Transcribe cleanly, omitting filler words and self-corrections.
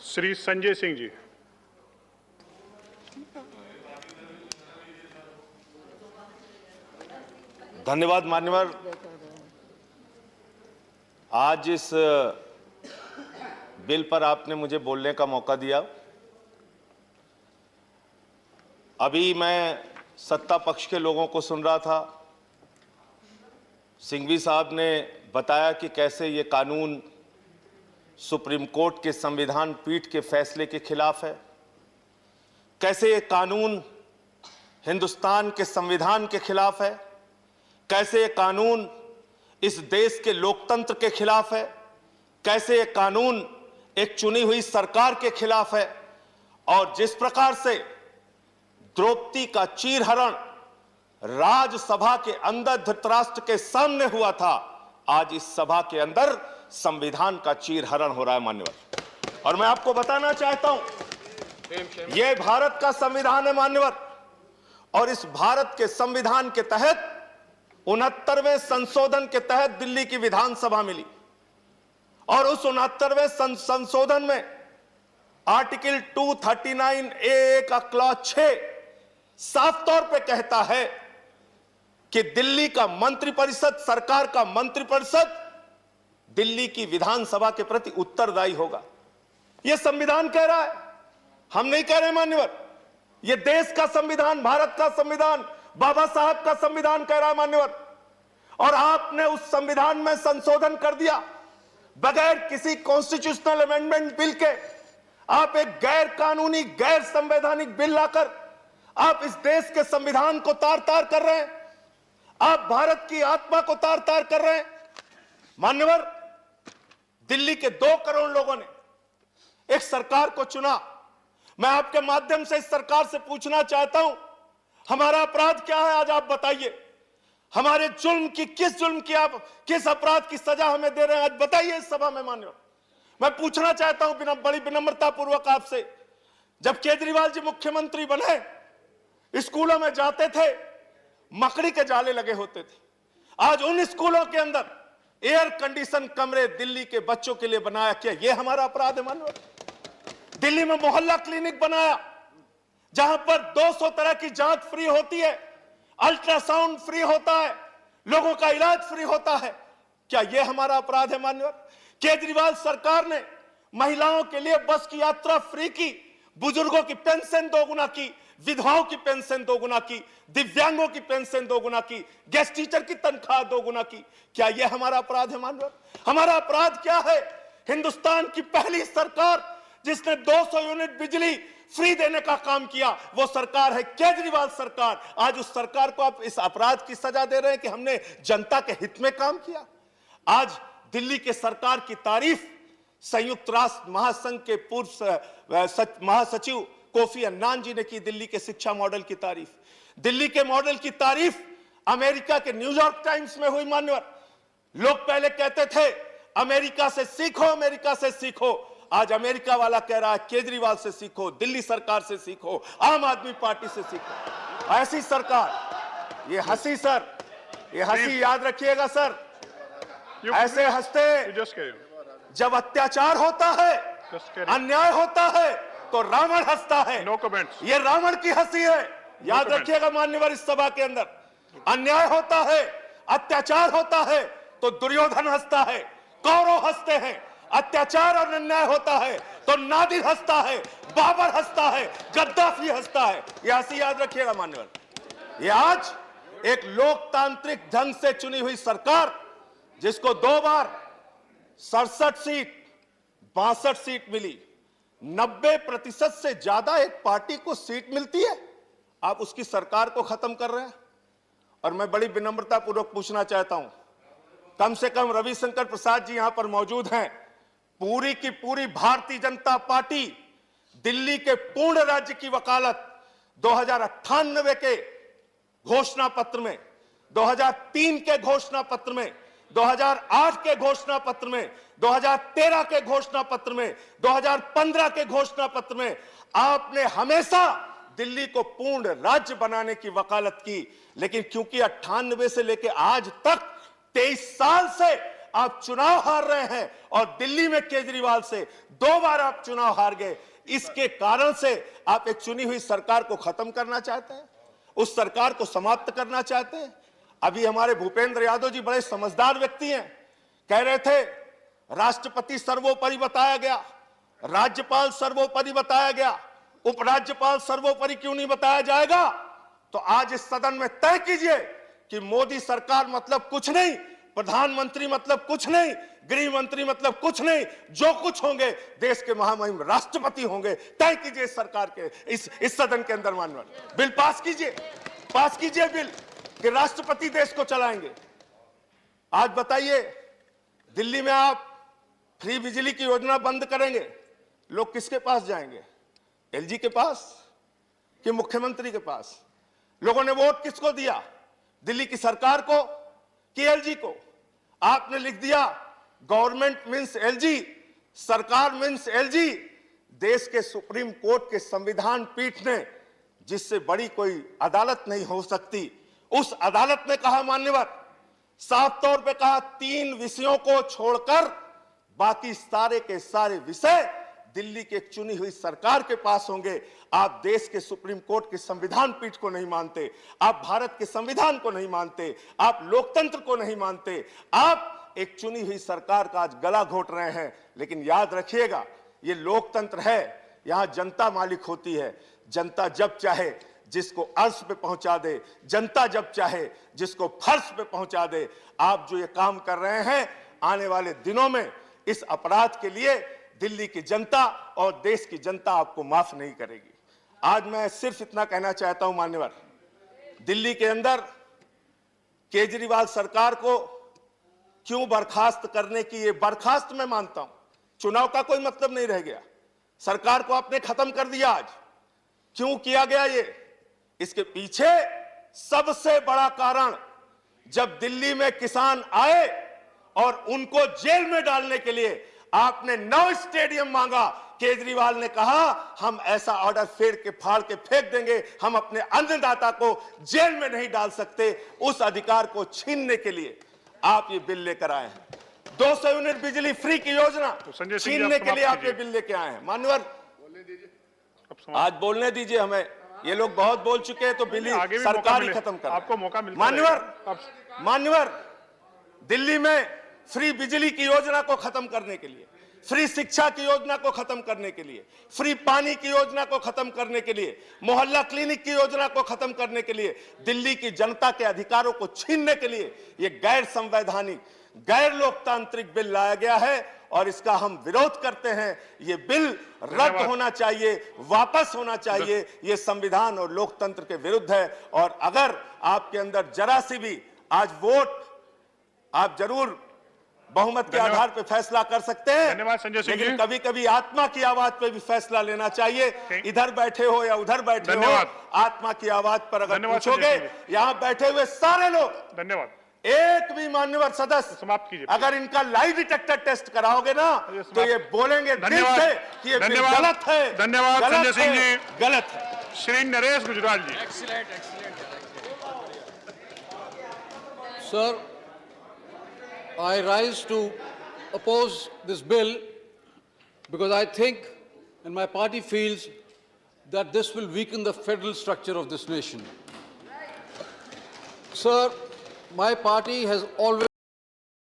श्री संजय सिंह जी। धन्यवाद मान्यवर। आज इस बिल पर आपने मुझे बोलने का मौका दिया। अभी मैं सत्ता पक्ष के लोगों को सुन रहा था। सिंघवी साहब ने बताया कि कैसे ये कानून सुप्रीम कोर्ट के संविधान पीठ के फैसले के खिलाफ है, कैसे ये कानून हिंदुस्तान के संविधान के खिलाफ है, कैसे ये कानून इस देश के लोकतंत्र के खिलाफ है, कैसे ये कानून एक चुनी हुई सरकार के खिलाफ है। और जिस प्रकार से द्रौपदी का चीरहरण राज्यसभा के अंदर धृतराष्ट्र के सामने हुआ था, आज इस सभा के अंदर संविधान का चीरहरण हो रहा है मान्यवर। और मैं आपको बताना चाहता हूं, यह भारत का संविधान है मान्यवर, और इस भारत के संविधान के तहत 69वें संशोधन के तहत दिल्ली की विधानसभा मिली। और उस 69वें संशोधन में आर्टिकल 239A का क्लॉज 6 साफ तौर पे कहता है कि दिल्ली का मंत्रिपरिषद, सरकार का मंत्रिपरिषद दिल्ली की विधानसभा के प्रति उत्तरदायी होगा। यह संविधान कह रहा है, हम नहीं कह रहे मान्यवर। यह देश का संविधान, भारत का संविधान, बाबा साहब का संविधान कह रहा है मान्यवर। और आपने उस संविधान में संशोधन कर दिया बगैर किसी कॉन्स्टिट्यूशनल अमेंडमेंट बिल के। आप एक गैर कानूनी, गैर संवैधानिक बिल लाकर आप इस देश के संविधान को तार तार कर रहे हैं। आप भारत की आत्मा को तार तार कर रहे हैं मान्यवर। दिल्ली के 2 करोड़ लोगों ने एक सरकार को चुना। मैं आपके माध्यम से इस सरकार से पूछना चाहता हूं, हमारा अपराध क्या है? आज आप बताइए। हमारे जुल्म की, किस जुल्म की, आप किस अपराध की सजा हमें दे रहे हैं? आज बताइए इस सभा में मान्यवर। मैं पूछना चाहता हूं बड़ी विनम्रता पूर्वक आपसे, जब केजरीवाल जी मुख्यमंत्री बने, स्कूलों में जाते थे, मकड़ी के जाले लगे होते थे। आज उन स्कूलों के अंदर एयर कंडीशन कमरे दिल्ली के बच्चों के लिए बनाया। क्या यह हमारा अपराध है मान्यवर? दिल्ली में मोहल्ला क्लिनिक बनाया जहां पर 200 तरह की जांच फ्री होती है, अल्ट्रासाउंड फ्री होता है, लोगों का इलाज फ्री होता है। क्या यह हमारा अपराध है मान्यवर? केजरीवाल सरकार ने महिलाओं के लिए बस की यात्रा फ्री की, बुजुर्गों की पेंशन 2 गुना की, विधवाओं की पेंशन 2 गुना की, दिव्यांगों की पेंशन 2 गुना की, गेस्ट टीचर की तनख्वाह 2 गुना की। क्या यह हमारा अपराध है मान्यवर? हमारा अपराध क्या है? हिंदुस्तान की पहली सरकार जिसने 200 यूनिट बिजली फ्री देने का काम किया, वो सरकार है केजरीवाल सरकार। आज उस सरकार को आप इस अपराध की सजा दे रहे हैं कि हमने जनता के हित में काम किया। आज दिल्ली के सरकार की तारीफ संयुक्त राष्ट्र महासंघ के पूर्व महासचिव कोफी अन्नान जी ने की। दिल्ली के शिक्षा मॉडल की तारीफ, दिल्ली के मॉडल की तारीफ अमेरिका के न्यूयॉर्क टाइम्स में हुई मान्यवर। लोग पहले कहते थे अमेरिका से सीखो, अमेरिका से सीखो। आज अमेरिका वाला कह रहा है केजरीवाल से सीखो, दिल्ली सरकार से सीखो, आम आदमी पार्टी से सीखो। ऐसी सरकार, ये हंसी सर, ये हंसी याद रखिएगा सर, ऐसे हंसते जब अत्याचार होता है, अन्याय होता है, तो रावण हंसता है। No comments. ये रावण की हंसी है, याद रखिएगा मान्यवर। इस सभा के अंदर अन्याय होता है, अत्याचार होता है, तो दुर्योधन हंसता है, कौरव हंसते हैं। अत्याचार और अन्याय होता है तो नादिर हंसता है, बाबर हंसता है, गद्दाफी हंसता है। यह हंसी याद रखिएगा मान्यवर। यह आज एक लोकतांत्रिक ढंग से चुनी हुई सरकार, जिसको 2 बार 67 सीट 62 सीट मिली, 90% से ज्यादा एक पार्टी को सीट मिलती है, आप उसकी सरकार को खत्म कर रहे हैं। और मैं बड़ी विनम्रता पूर्वक पूछना चाहता हूं, कम से कम रविशंकर प्रसाद जी यहां पर मौजूद हैं। पूरी की पूरी भारतीय जनता पार्टी दिल्ली के पूर्ण राज्य की वकालत 2098 के घोषणा पत्र में, 2003 के घोषणा पत्र में, 2008 के घोषणा पत्र में, 2013 के घोषणा पत्र में, 2015 के घोषणा पत्र में आपने हमेशा दिल्ली को पूर्ण राज्य बनाने की वकालत की। लेकिन क्योंकि 98 से लेकर आज तक 23 साल से आप चुनाव हार रहे हैं और दिल्ली में केजरीवाल से 2 बार आप चुनाव हार गए। इसके कारण से आप एक चुनी हुई सरकार को खत्म करना चाहते हैं, उस सरकार को समाप्त करना चाहते हैं। अभी हमारे भूपेंद्र यादव जी बड़े समझदार व्यक्ति हैं, कह रहे थे राष्ट्रपति सर्वोपरि बताया गया, राज्यपाल सर्वोपरि बताया गया, उपराज्यपाल सर्वोपरि क्यों नहीं बताया जाएगा? तो आज इस सदन में तय कीजिए कि मोदी सरकार मतलब कुछ नहीं, प्रधानमंत्री मतलब कुछ नहीं, गृह मंत्री मतलब कुछ नहीं, जो कुछ होंगे देश के महामहिम राष्ट्रपति होंगे। तय कीजिए इस सरकार के, इस सदन के अंदर माननीय बिल पास कीजिए बिल कि राष्ट्रपति देश को चलाएंगे। आज बताइए, दिल्ली में आप फ्री बिजली की योजना बंद करेंगे, लोग किसके पास जाएंगे? एलजी के पास कि मुख्यमंत्री के पास? लोगों ने वोट किसको दिया? दिल्ली की सरकार को कि एलजी को? आपने लिख दिया गवर्नमेंट मींस एलजी, सरकार मींस एलजी। देश के सुप्रीम कोर्ट के संविधान पीठ ने, जिससे बड़ी कोई अदालत नहीं हो सकती, उस अदालत ने कहा, मान्यवर साफ तौर पे कहा, 3 विषयों को छोड़कर बाकी सारे के सारे विषय दिल्ली की एक चुनी हुई सरकार के पास होंगे। आप देश के सुप्रीम कोर्ट के संविधान पीठ को नहीं मानते, आप भारत के संविधान को नहीं मानते, आप लोकतंत्र को नहीं मानते, आप एक चुनी हुई सरकार का आज गला घोट रहे हैं। लेकिन याद रखिएगा, ये लोकतंत्र है, यहां जनता मालिक होती है। जनता जब चाहे जिसको अर्श पे पहुंचा दे, जनता जब चाहे जिसको फर्श पे पहुंचा दे। आप जो ये काम कर रहे हैं, आने वाले दिनों में इस अपराध के लिए दिल्ली की जनता और देश की जनता आपको माफ नहीं करेगी। आज मैं सिर्फ इतना कहना चाहता हूं मान्यवर, दिल्ली के अंदर केजरीवाल सरकार को क्यों बर्खास्त करने की, ये बर्खास्त मैं मानता हूं, चुनाव का कोई मतलब नहीं रह गया, सरकार को आपने खत्म कर दिया। आज क्यों किया गया ये? इसके पीछे सबसे बड़ा कारण, जब दिल्ली में किसान आए और उनको जेल में डालने के लिए आपने 9 स्टेडियम मांगा, केजरीवाल ने कहा हम ऐसा ऑर्डर फाड़ के फेंक देंगे, हम अपने अन्नदाता को जेल में नहीं डाल सकते। उस अधिकार को छीनने के लिए आप ये बिल लेकर आए हैं। 200 यूनिट बिजली फ्री की योजना छीनने के लिए आप ये बिल लेके आए हैं। मान्यवर आज बोलने दीजिए हमें, ये लोग बहुत बोल चुके हैं, तो बिल सरकार ही खत्म कर। आपको मौका मिलता मान्यवर दिल्ली में फ्री बिजली की योजना को खत्म करने के लिए, फ्री शिक्षा की योजना को खत्म करने के लिए, फ्री पानी की योजना को खत्म करने के लिए, मोहल्ला क्लिनिक की योजना को खत्म करने के लिए, दिल्ली की जनता के अधिकारों को छीनने के लिए ये गैर संवैधानिक, गैर लोकतांत्रिक बिल लाया गया है और इसका हम विरोध करते हैं। ये बिल रद्द होना चाहिए, वापस होना चाहिए। ये संविधान और लोकतंत्र के विरुद्ध है। और अगर आपके अंदर जरा सी भी आज वोट, आप जरूर बहुमत के आधार पर फैसला कर सकते हैं, धन्यवाद संजय सिंह जी। लेकिन कभी कभी आत्मा की आवाज पे भी फैसला लेना चाहिए। इधर बैठे हो या उधर बैठे हो, आत्मा की आवाज पर अगर पूछोगे, यहाँ बैठे हुए सारे लोग, धन्यवाद, एक भी मान्यवर सदस्य समाप्त कीजिए, अगर इनका लाई डिटेक्टर टेस्ट कराओगे ना तो ये बोलेंगे दिल से कि ये बिल गलत है। धन्यवाद संजय सिंह जी, गलत है। श्री नरेश गुजराल जी। Sir, I rise to oppose this bill because I think and my party feels that this will weaken the federal structure of this nation. Sir, my party has always